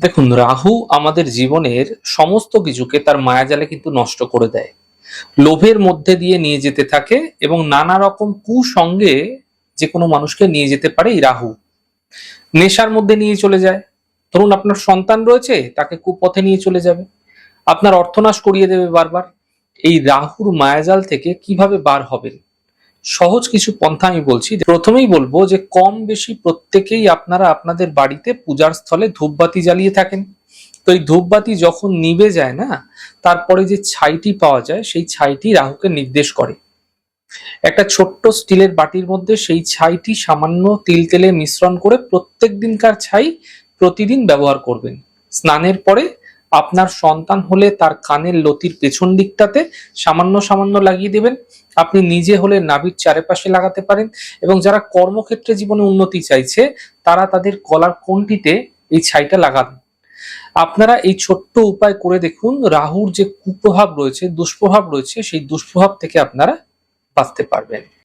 দেখুন, রাহু আমাদের জীবনের সমস্ত কিছুকে তার মায়াজালে কিন্তু নষ্ট করে দেয়। লোভের মধ্যে দিয়ে নিয়ে যেতে থাকে এবং নানা রকম কুসঙ্গে যে কোনো মানুষকে নিয়ে যেতে পারে এই রাহু। নেশার মধ্যে নিয়ে চলে যায়। ধরুন আপনার সন্তান রয়েছে, তাকে কুপথে নিয়ে চলে যাবে। আপনার অর্থনাশ করিয়ে দেবে বারবার। এই রাহুর মায়াজাল থেকে কিভাবে বার হবেন? সহজ কিছু পন্থা আমি বলছি। প্রথমেই বলবো যে কম বেশি প্রত্যেকেই আপনারা আপনাদের বাড়িতে পূজার স্থলে ধূপবাতি জ্বালিয়ে থাকেন। তো এই ধূপবাতি যখন নিভে যায় না, তারপরে যে ছাইটি পাওয়া যায় সেই ছাইটি রাহুকে নির্দেশ করে। একটা ছোট্ট স্টিলের বাটির মধ্যে সেই ছাইটি সামান্য তিল তেলে মিশ্রণ করে প্রত্যেক দিনকার ছাই প্রতিদিন ব্যবহার করবেন। স্নানের পরে আপনার সন্তান হলে তার কানের লতির পেছন দিকটাতে সামান্য সামান্য লাগিয়ে দেবেন। আপনি নিজে হলে নাভির চারিপাশে লাগাতে পারেন। এবং যারা কর্মক্ষেত্রে জীবনে উন্নতি চাইছে, তারা তাদের গলার কোণটিতে এই ছাইটা লাগান। আপনারা এই ছোট্ট উপায় করে দেখুন, রাহুর যে কুপ্রভাব রয়েছে, দুষ্প্রভাব রয়েছে, সেই দুষ্প্রভাব থেকে আপনারা বাঁচতে পারবেন।